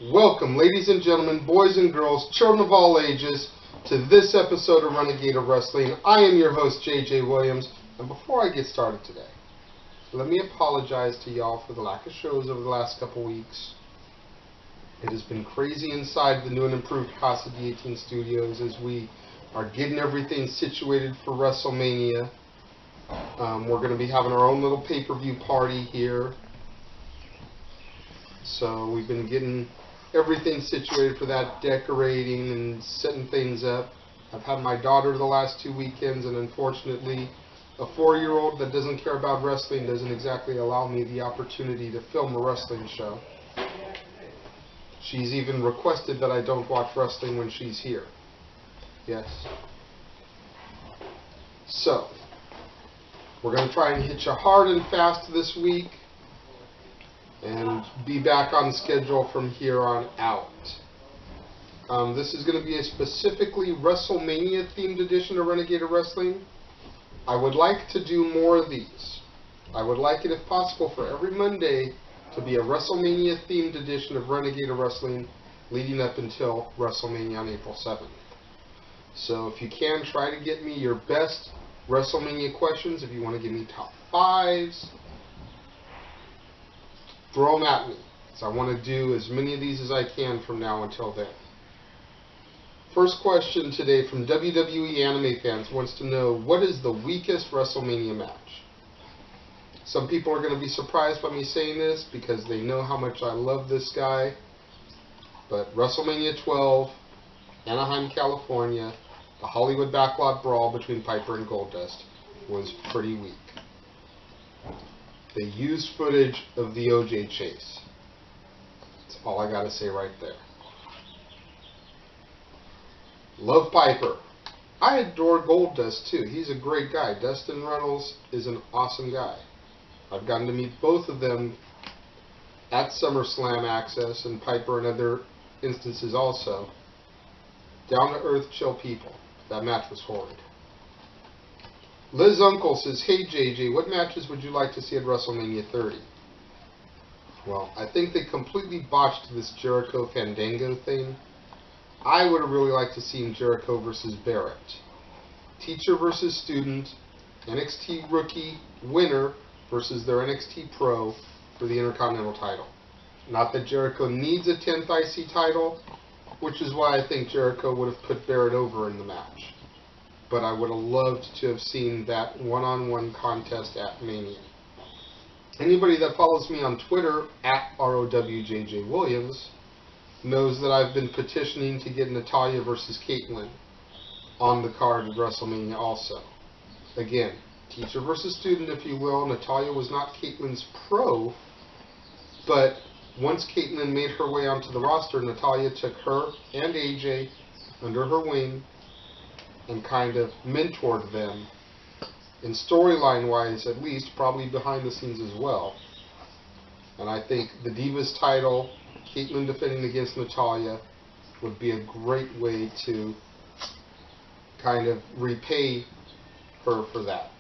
Welcome, ladies and gentlemen, boys and girls, children of all ages, to this episode of Renegade of Wrestling. I am your host, JJ Williams, and before I get started today, let me apologize to y'all for the lack of shows over the last couple weeks. It has been crazy inside the new and improved Casa D18 studios as we are getting everything situated for WrestleMania. We're going to be having our own little pay-per-view party here. So we've been getting everything situated for that, decorating and setting things up. I've had my daughter the last 2 weekends, and unfortunately, a 4-year-old that doesn't care about wrestling doesn't exactly allow me the opportunity to film a wrestling show. She's even requested that I don't watch wrestling when she's here. Yes. So, we're going to try and hit you hard and fast this week and be back on schedule from here on out. This is going to be a specifically WrestleMania themed edition of Renegade of Wrestling. I would like to do more of these. I would like it, if possible, for every Monday to be a WrestleMania themed edition of Renegade of Wrestling leading up until WrestleMania on April 7th. So if you can, try to get me your best WrestleMania questions. If you want to give me top 5s, throw them at me. So I want to do as many of these as I can from now until then. First question today from WWE anime fans wants to know, what is the weakest WrestleMania match? Some people are going to be surprised by me saying this because they know how much I love this guy. But WrestleMania 12, Anaheim, California, the Hollywood Backlot Brawl between Piper and Goldust was pretty weak. They used footage of the OJ chase. That's all I gotta say right there. Love Piper. I adore Goldust too. He's a great guy. Dustin Runnels is an awesome guy. I've gotten to meet both of them at SummerSlam Access, and Piper in other instances also. Down to earth, chill people. That match was horrid. Liz Uncle says, hey JJ, what matches would you like to see at WrestleMania 30? Well, I think they completely botched this Jericho Fandango thing. I would have really liked to see Jericho versus Barrett. Teacher versus student, NXT rookie winner versus their NXT pro for the Intercontinental title. Not that Jericho needs a 10th IC title, which is why I think Jericho would have put Barrett over in the match. But I would have loved to have seen that one-on-one contest at Mania. Anybody that follows me on Twitter, at ROWJJWilliams, knows that I've been petitioning to get Natalya versus Caitlyn on the card of WrestleMania also. Again, teacher versus student, if you will. Natalya was not Caitlyn's pro, but once Caitlyn made her way onto the roster, Natalya took her and AJ under her wing and kind of mentored them, in storyline-wise at least, probably behind the scenes as well. And I think the Divas title, Caitlyn defending against Natalya, would be a great way to kind of repay her for that.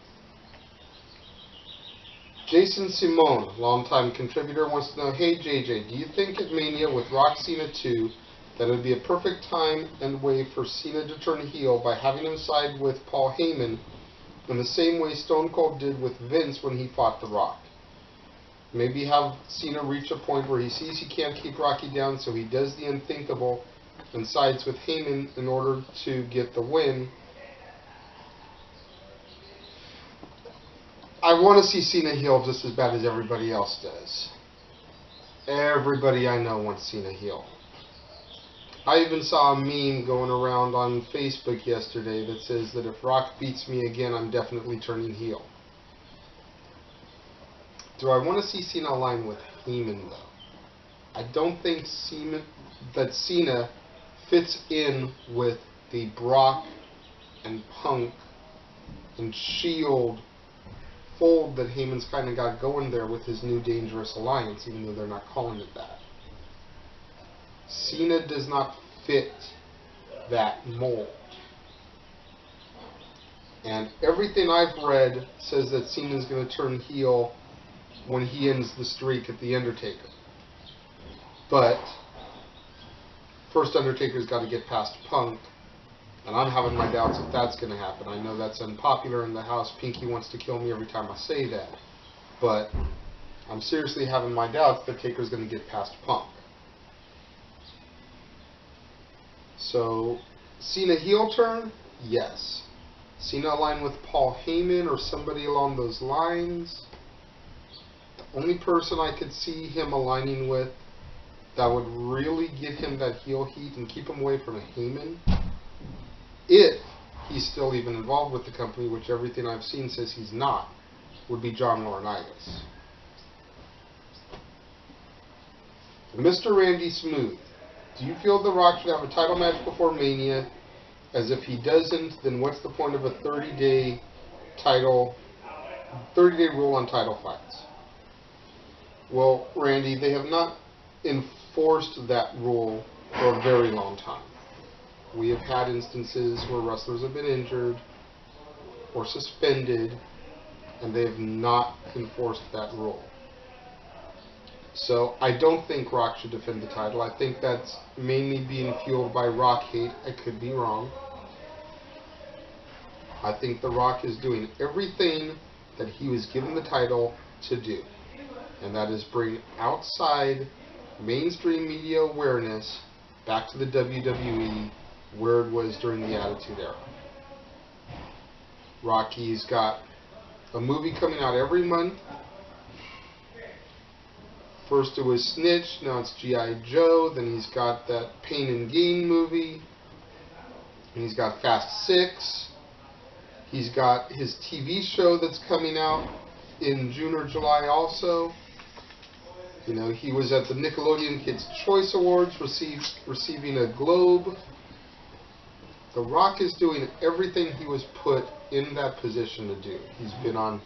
Jason Simone, longtime contributor, wants to know, hey JJ, do you think at Mania with Rock Cena 2 that it would be a perfect time and way for Cena to turn heel by having him side with Paul Heyman in the same way Stone Cold did with Vince when he fought The Rock? Maybe have Cena reach a point where he sees he can't keep Rocky down, so he does the unthinkable and sides with Heyman in order to get the win. I want to see Cena heel just as bad as everybody else does. Everybody I know wants Cena heel. I even saw a meme going around on Facebook yesterday that says that if Rock beats me again, I'm definitely turning heel. Do I want to see Cena align with Heyman, though? I don't think Cena fits in with the Brock and Punk and Shield fold that Heyman's kind of got going there with his new Dangerous Alliance, even though they're not calling it that. Cena does not fit that mold. And everything I've read says that Cena's going to turn heel when he ends the streak at The Undertaker. But first Undertaker's got to get past Punk, and I'm having my doubts if that's going to happen. I know that's unpopular in the house. Pinky wants to kill me every time I say that. But I'm seriously having my doubts that Taker's going to get past Punk. So, Cena heel turn? Yes. Cena align with Paul Heyman or somebody along those lines? The only person I could see him aligning with that would really give him that heel heat and keep him away from Heyman, if he's still even involved with the company, which everything I've seen says he's not, would be John Laurinaitis. Mr. Randy Smooth, do you feel The Rock should have a title match before Mania? As if he doesn't, then what's the point of a 30-day rule on title fights? Well, Randy, they have not enforced that rule for a very long time. We have had instances where wrestlers have been injured or suspended, and they have not enforced that rule. So I don't think Rock should defend the title. I think that's mainly being fueled by Rock hate. I could be wrong. I think The Rock is doing everything that he was given the title to do, and that is bring outside mainstream media awareness back to the WWE where it was during the Attitude Era. Rocky's got a movie coming out every month. First it was Snitch, now it's G.I. Joe, then he's got that Pain and Gain movie, and he's got Fast 6, he's got his TV show that's coming out in June or July also. You know, he was at the Nickelodeon Kids' Choice Awards receiving a Globe. The Rock is doing everything he was put in that position to do. He's been on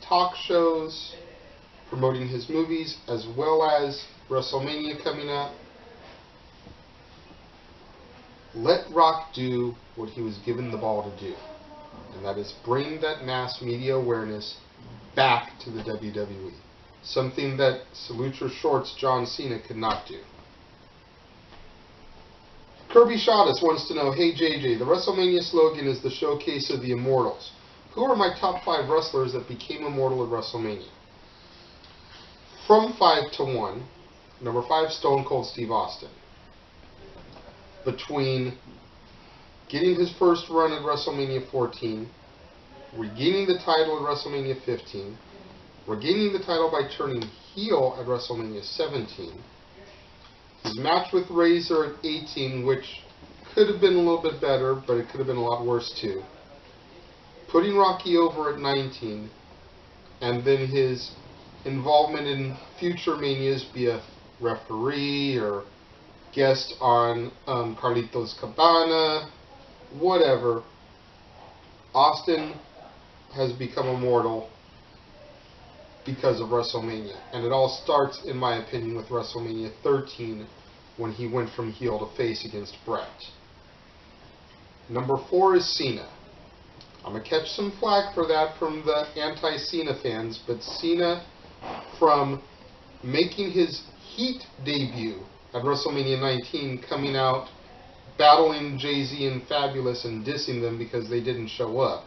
talk shows, promoting his movies, as well as WrestleMania coming up. Let Rock do what he was given the ball to do, and that is bring that mass media awareness back to the WWE. Something that Salute Your Shorts John Cena could not do. Kirby Shottis wants to know, hey JJ, the WrestleMania slogan is the showcase of the Immortals. Who are my top 5 wrestlers that became immortal at WrestleMania? From 5 to 1, number 5, Stone Cold Steve Austin. Between getting his first run at WrestleMania 14, regaining the title at WrestleMania 15, regaining the title by turning heel at WrestleMania 17, his match with Razor at 18, which could have been a little bit better, but it could have been a lot worse too, putting Rocky over at 19, and then his involvement in future Manias, be a referee or guest on Carlitos Cabana, whatever. Austin has become immortal because of WrestleMania. And it all starts, in my opinion, with WrestleMania 13 when he went from heel to face against Bret. Number 4 is Cena. I'm going to catch some flack for that from the anti-Cena fans, but Cena, from making his Heat debut at WrestleMania 19, coming out, battling Jay-Z and Fabulous and dissing them because they didn't show up,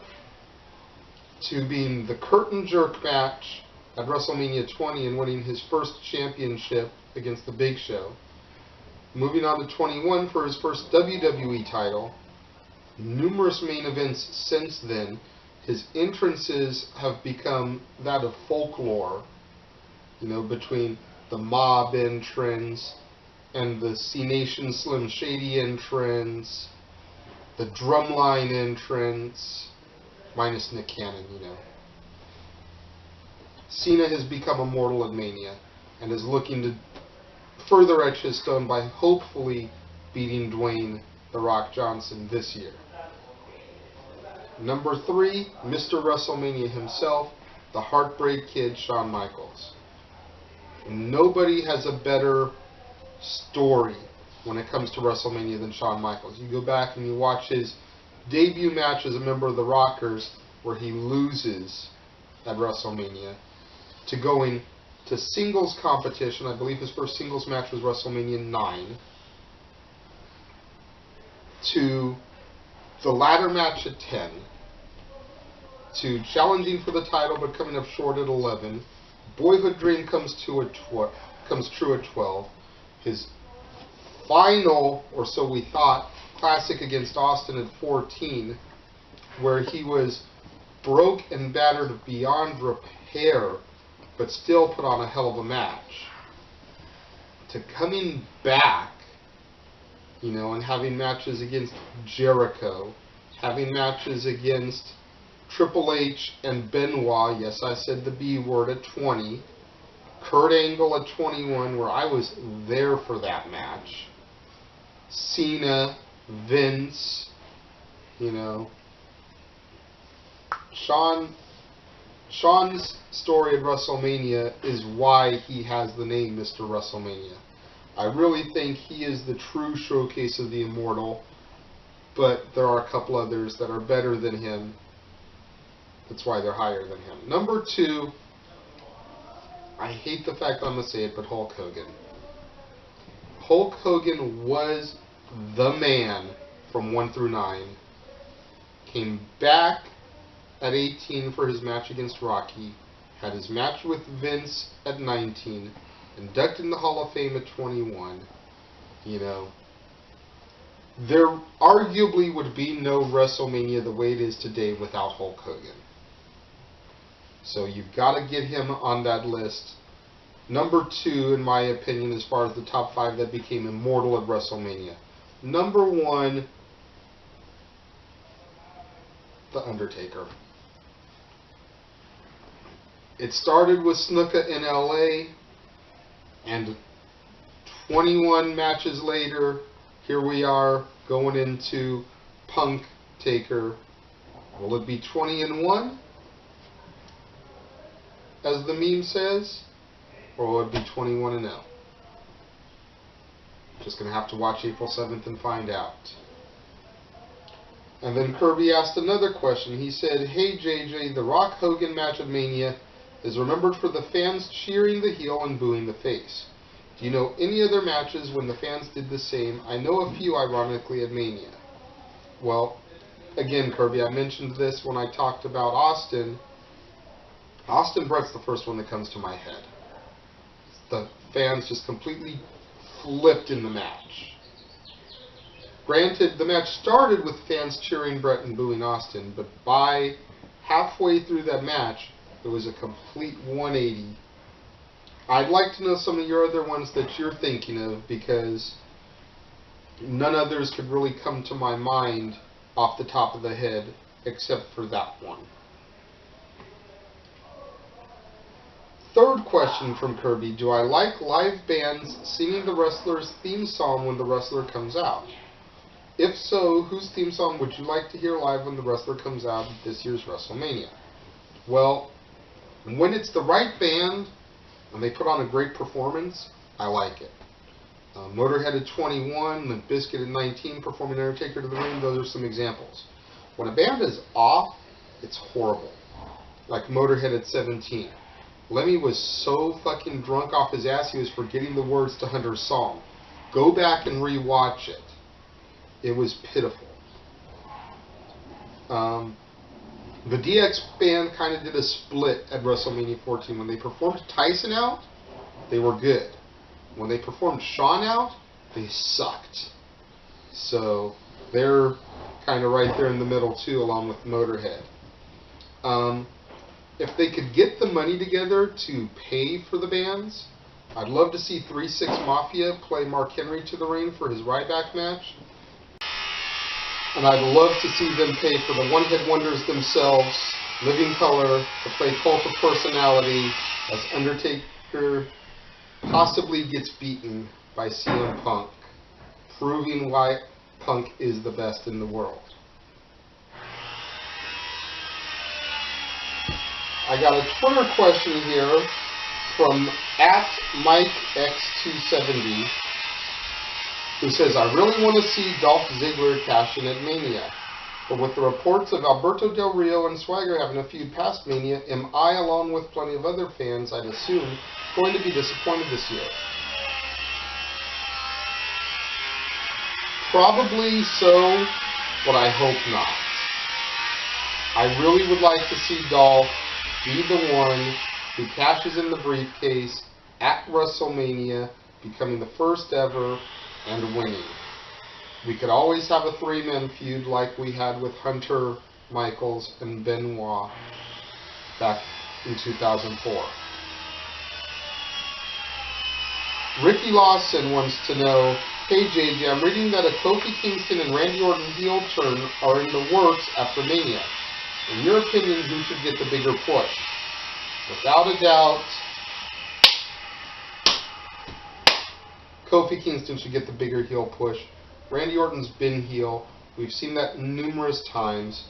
to being the curtain jerk match at WrestleMania 20 and winning his first championship against The Big Show, moving on to 21 for his first WWE title, numerous main events since then. His entrances have become that of folklore, you know, between the Mob entrance and the C-Nation Slim Shady entrance, the Drumline entrance, minus Nick Cannon, you know. Cena has become immortal at Mania and is looking to further etch his stone by hopefully beating Dwayne "The Rock" Johnson this year. Number 3, Mr. WrestleMania himself, the Heartbreak Kid, Shawn Michaels. Nobody has a better story when it comes to WrestleMania than Shawn Michaels. You go back and you watch his debut match as a member of the Rockers, where he loses at WrestleMania, to going to singles competition. I believe his first singles match was WrestleMania 9. to the ladder match at 10, to challenging for the title but coming up short at 11, Boyhood Dream comes true at 12, his final, or so we thought, Classic against Austin at 14, where he was broke and battered beyond repair, but still put on a hell of a match, to coming back, you know, and having matches against Jericho, having matches against Triple H and Benoit, yes, I said the B word, at 20, Kurt Angle at 21, where I was there for that match, Cena, Vince, you know, Shawn's story at WrestleMania is why he has the name Mr. WrestleMania. I really think he is the true showcase of the Immortal, but there are a couple others that are better than him. That's why they're higher than him. Number 2, I hate the fact I'm going to say it, but Hulk Hogan. Hulk Hogan was the man from 1 through 9. Came back at 18 for his match against Rocky. Had his match with Vince at 19. Inducted in the Hall of Fame at 21. You know, there arguably would be no WrestleMania the way it is today without Hulk Hogan. So you've got to get him on that list. Number 2, in my opinion, as far as the top 5 that became immortal at WrestleMania. Number 1, The Undertaker. It started with Snuka in LA, and 21 matches later, here we are going into Punk Taker. Will it be 20-1, as the meme says, or will it be 21-0? Just going to have to watch April 7th and find out. And then Kirby asked another question. He said, "Hey JJ, the Rock Hogan match at Mania is remembered for the fans cheering the heel and booing the face. Do you know any other matches when the fans did the same? I know a few, ironically, at Mania." Well, again, Kirby, I mentioned this when I talked about Austin. Austin Brett's the first one that comes to my head. The fans just completely flipped in the match. Granted, the match started with fans cheering Brett and booing Austin, but by halfway through that match, it was a complete 180. I'd like to know some of your other ones that you're thinking of, because none others could really come to my mind off the top of the head except for that one. Third question from Kirby: do I like live bands singing the wrestler's theme song when the wrestler comes out? If so, whose theme song would you like to hear live when the wrestler comes out at this year's WrestleMania? Well, when it's the right band and they put on a great performance, I like it. Motorhead at 21, Limp Bizkit at 19, performing Undertaker to the Ring, those are some examples. When a band is off, it's horrible. Like Motorhead at 17. Lemmy was so fucking drunk off his ass he was forgetting the words to Hunter's song. Go back and rewatch it. It was pitiful. The DX band kind of did a split at WrestleMania 14. When they performed Tyson out, they were good. When they performed Shawn out, they sucked. So they're kind of right there in the middle too, along with Motorhead. If they could get the money together to pay for the bands, I'd love to see 3-6 Mafia play Mark Henry to the ring for his Ryback match. And I'd love to see them pay for the one-hit wonders themselves, Living Color, to play Cult of Personality as Undertaker possibly gets beaten by CM Punk, proving why Punk is the best in the world. I got a Twitter question here from @MikeX270, who says, "I really want to see Dolph Ziggler cash in at Mania, but with the reports of Alberto Del Rio and Swagger having a feud past Mania, am I, along with plenty of other fans, I'd assume, going to be disappointed this year?" Probably so, but I hope not. I really would like to see Dolph be the one who cashes in the briefcase at WrestleMania, becoming the first ever and winning. We could always have a three-man feud like we had with Hunter, Michaels, and Benoit back in 2004. Ricky Lawson wants to know, hey JJ, I'm reading that a Kofi Kingston and Randy Orton heel turn are in the works after Mania. In your opinion, who should get the bigger push? Without a doubt, Kofi Kingston should get the bigger heel push. Randy Orton's been heel. We've seen that numerous times.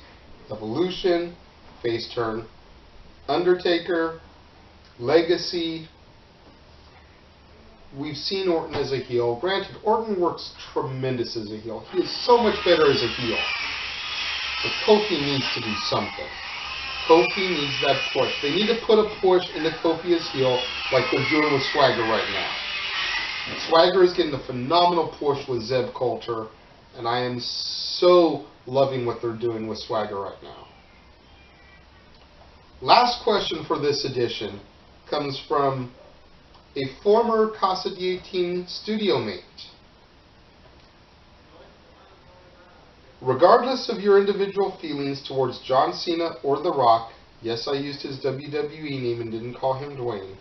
Evolution, face turn, Undertaker, Legacy. We've seen Orton as a heel. Granted, Orton works tremendous as a heel. He is so much better as a heel. But Kofi needs to do something. Kofi needs that push. They need to put a push into Kofi as heel like they're doing with Swagger right now. Swagger is getting a phenomenal push with Zeb Coulter, and I am so loving what they're doing with Swagger right now. Last question for this edition comes from a former Casa D18 studio mate. Regardless of your individual feelings towards John Cena or The Rock, yes, I used his WWE name and didn't call him Dwayne,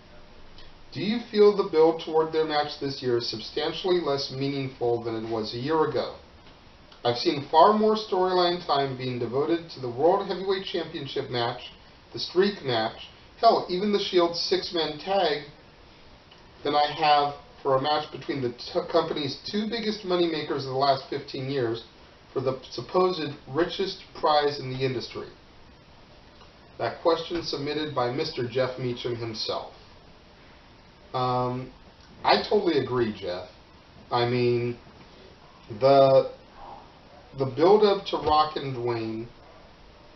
do you feel the build toward their match this year is substantially less meaningful than it was a year ago? I've seen far more storyline time being devoted to the World Heavyweight Championship match, the Streak match, hell, even the Shield's six-man tag, than I have for a match between the company's two biggest moneymakers of the last 15 years for the supposed richest prize in the industry. That question submitted by Mr. Jeff Meacham himself. I totally agree, Jeff. I mean, the build-up to Rock and Dwayne,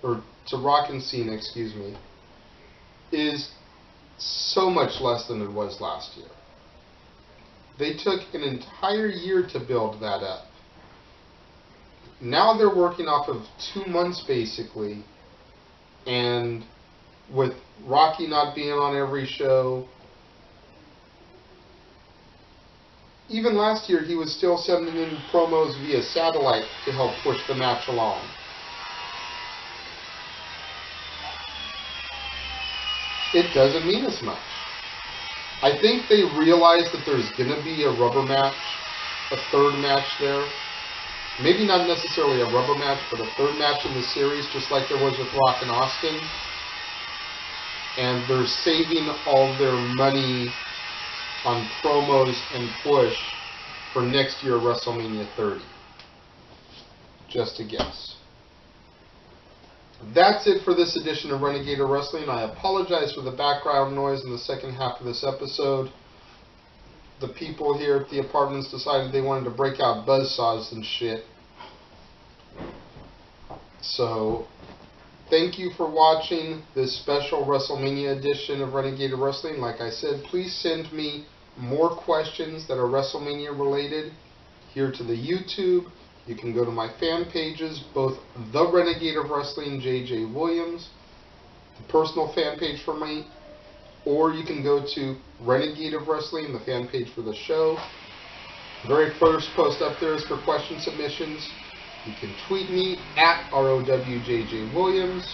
or to Rock and Cena, excuse me, is so much less than it was last year. They took an entire year to build that up. Now they're working off of 2 months, basically, and with Rocky not being on every show, even last year, he was still sending in promos via satellite to help push the match along. It doesn't mean as much. I think they realize that there's going to be a rubber match, a third match there. Maybe not necessarily a rubber match, but a third match in the series, just like there was with Rock and Austin. And they're saving all their money on promos and push for next year WrestleMania 30. Just a guess. That's it for this edition of Renegade Wrestling. I apologize for the background noise in the second half of this episode. The people here at the apartments decided they wanted to break out buzzsaws and shit. So, thank you for watching this special WrestleMania edition of Renegade Wrestling. Like I said, please send me more questions that are WrestleMania related here to the YouTube. You can go to my fan pages, both The Renegade of Wrestling, JJ Williams, the personal fan page for me, or you can go to Renegade of Wrestling, the fan page for the show. The very first post up there is for question submissions. You can tweet me at ROWJJWilliams.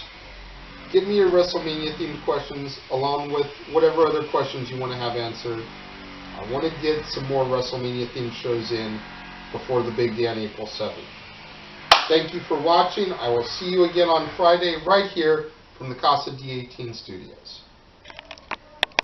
Give me your WrestleMania themed questions along with whatever other questions you want to have answered. I want to get some more WrestleMania themed shows in before the big day on April 7th. Thank you for watching. I will see you again on Friday right here from the Casa D18 studios.